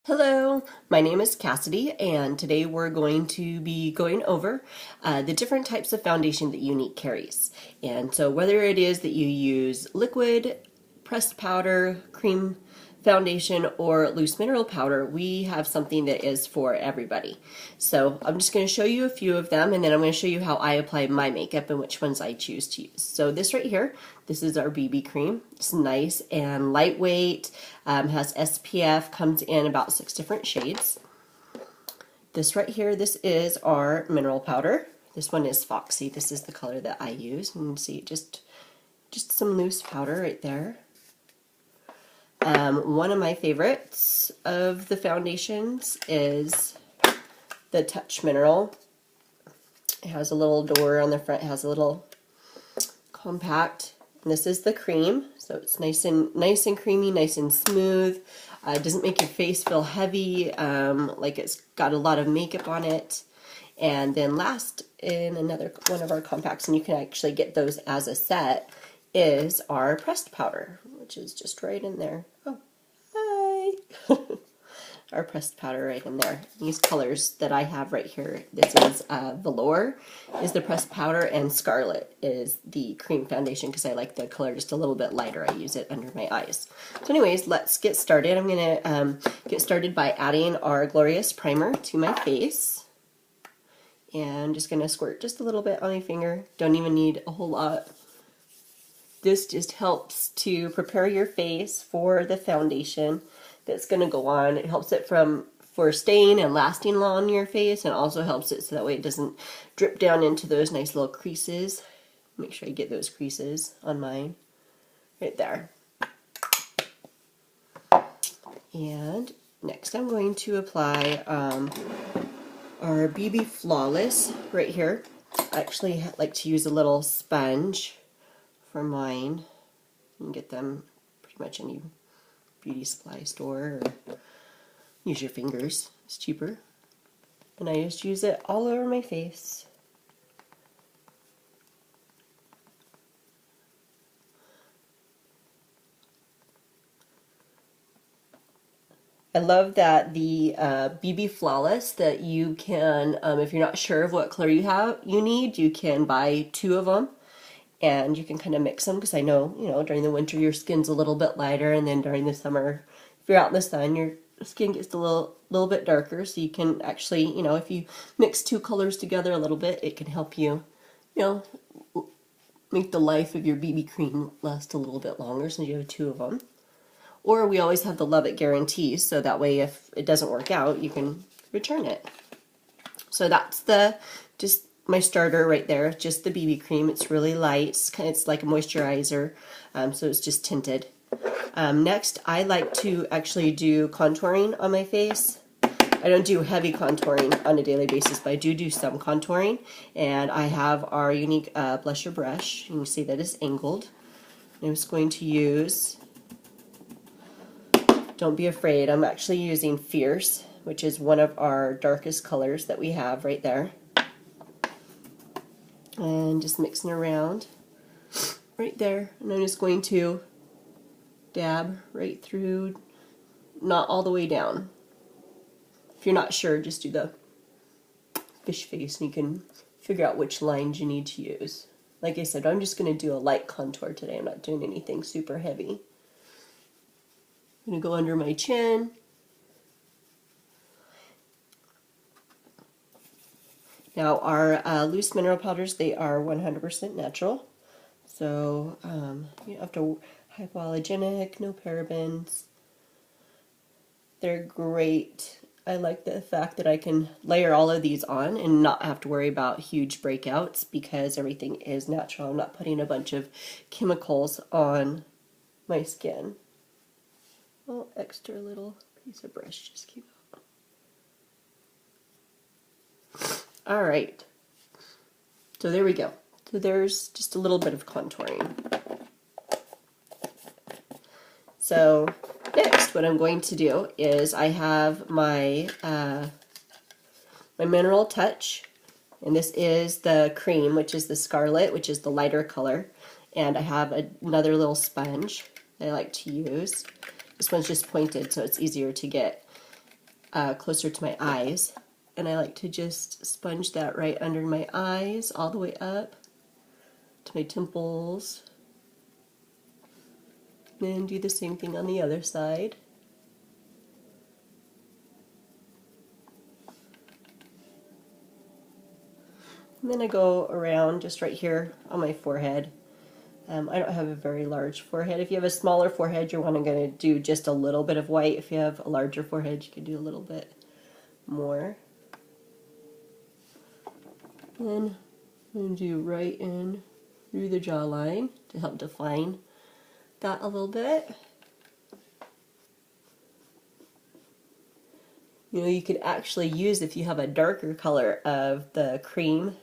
Hello, my name is Cassidy, and today we're going to be going over the different types of foundation that Younique carries. And so whether it is that you use liquid, pressed powder, cream foundation, or loose mineral powder, we have something that is for everybody. So I'm just going to show you a few of them, and then I'm going to show you how I apply my makeup and which ones I choose to use. So this right here, this is our BB cream. It's nice and lightweight, has SPF, comes in about 6 different shades. This right here, this is our mineral powder. This one is Foxy. This is the color that I use. And you can see just some loose powder right there. One of my favorites of the foundations is the Touch Mineral. It has a little door on the front, it has a little compact. And this is the cream, so it's nice and creamy, nice and smooth. It doesn't make your face feel heavy, like it's got a lot of makeup on it. And then last, in another one of our compacts, and you can actually get those as a set, is our pressed powder, which is just right in there. Oh, hi! Our pressed powder right in there. These colors that I have right here, this is Velour is the pressed powder, and Scarlet is the cream foundation because I like the color just a little bit lighter. I use it under my eyes. So anyways, let's get started. I'm going to get started by adding our Glorious Primer to my face. And just going to squirt just a little bit on my finger. Don't even need a whole lot. This just helps to prepare your face for the foundation that's going to go on. It helps it for staying and lasting long on your face, and also helps it so that way it doesn't drip down into those nice little creases. Make sure I get those creases on mine right there. And next I'm going to apply our BB Flawless right here. I actually like to use a little sponge for mine. You can get them pretty much any beauty supply store, or use your fingers, it's cheaper. And I just use it all over my face. I love that the BB Flawless, that you can, if you're not sure of what color you need, you can buy 2 of them. And you can kind of mix them, because I know, during the winter your skin's a little bit lighter, and then during the summer, if you're out in the sun, your skin gets a little bit darker. So you can actually, if you mix 2 colors together a little bit, it can help you, make the life of your BB cream last a little bit longer since you have 2 of them. Or we always have the Love It guarantee, so that way if it doesn't work out, you can return it. So that's just my starter right there, just the BB cream. It's really light. It's like a moisturizer, so it's just tinted. Next, I like to actually do contouring on my face. I don't do heavy contouring on a daily basis, but I do some contouring. And I have our Younique blusher brush. You can see that it's angled. I'm just going to use, don't be afraid, I'm actually using Fierce, which is one of our darkest colors that we have right there. And just mixing around right there. And I'm just going to dab right through, not all the way down. If you're not sure, just do the fish face and you can figure out which lines you need to use. Like I said, I'm just going to do a light contour today. I'm not doing anything super heavy. I'm going to go under my chin. Now our loose mineral powders, they are 100% natural, so you don't have to, hypoallergenic, no parabens. They're great. I like the fact that I can layer all of these on and not have to worry about huge breakouts because everything is natural. I'm not putting a bunch of chemicals on my skin. Oh, extra little piece of brush just came out. Alright, so there we go. So there's just a little bit of contouring. So next what I'm going to do is I have my, my Mineral Touch, and this is the cream, which is the Scarlet, which is the lighter color. And I have another little sponge that I like to use. This one's just pointed so it's easier to get closer to my eyes. And I like to just sponge that right under my eyes, all the way up to my temples. Then do the same thing on the other side. And then I go around just right here on my forehead. I don't have a very large forehead. If you have a smaller forehead, you're going to do just a little bit of white. If you have a larger forehead, you can do a little bit more. Then I'm going to do right in through the jawline to help define that a little bit. You know, you could actually use, if you have a darker color of the cream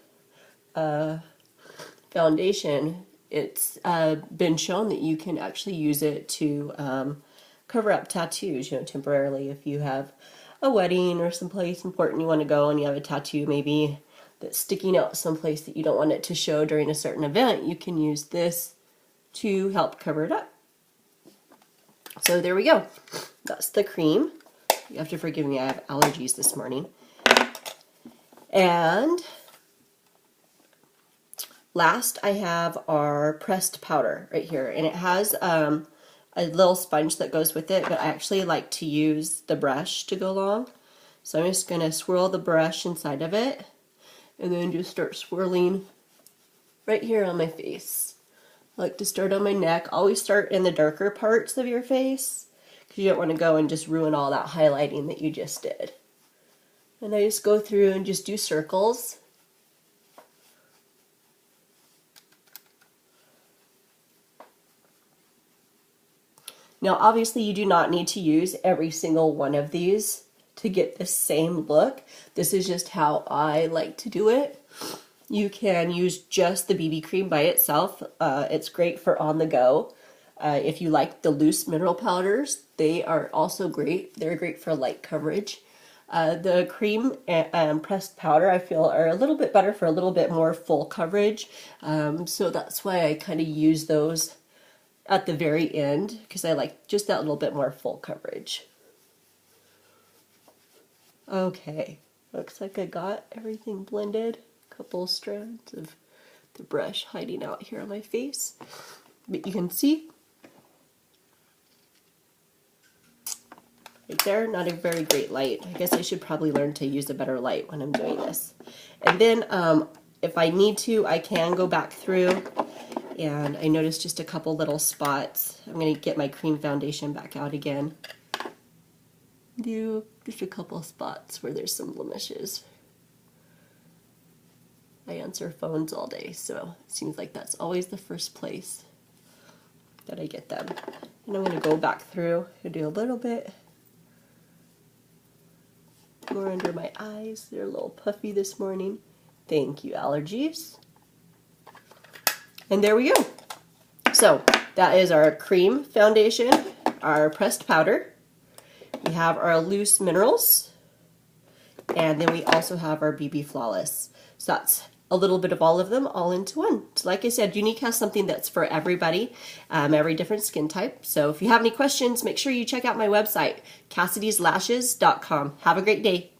foundation, it's been shown that you can actually use it to cover up tattoos, you know, temporarily. If you have a wedding or someplace important you want to go and you have a tattoo maybe that's sticking out someplace that you don't want it to show during a certain event, you can use this to help cover it up. So there we go. That's the cream. You have to forgive me, I have allergies this morning. And last, I have our pressed powder right here, and it has a little sponge that goes with it, but I actually like to use the brush to go along. So I'm just going to swirl the brush inside of it, and then just start swirling right here on my face. I like to start on my neck. Always start in the darker parts of your face, because you don't want to go and just ruin all that highlighting that you just did. And I just go through and just do circles. Now obviously you do not need to use every single one of these to get the same look. This is just how I like to do it. You can use just the BB cream by itself. It's great for on the go. If you like the loose mineral powders, they are also great. They're great for light coverage. The cream and pressed powder I feel are a little bit better for a little bit more full coverage. So that's why I kind of use those at the very end, because I like just that little bit more full coverage. Okay, looks like I got everything blended. A couple strands of the brush hiding out here on my face, but you can see right there, not a very great light. I guess I should probably learn to use a better light when I'm doing this. And then if I need to, I can go back through, and I noticed just a couple little spots. I'm going to get my cream foundation back out again. Do just a couple spots where there's some blemishes. I answer phones all day, so it seems like that's always the first place that I get them. And I'm going to go back through and do a little bit more under my eyes. They're a little puffy this morning. Thank you, allergies. And there we go. So that is our cream foundation, our pressed powder. We have our loose minerals, and then we also have our BB Flawless. So that's a little bit of all of them all into one. So like I said, Younique has something that's for everybody, every different skin type. So if you have any questions, make sure you check out my website, Cassidy'sLashes.com. Have a great day.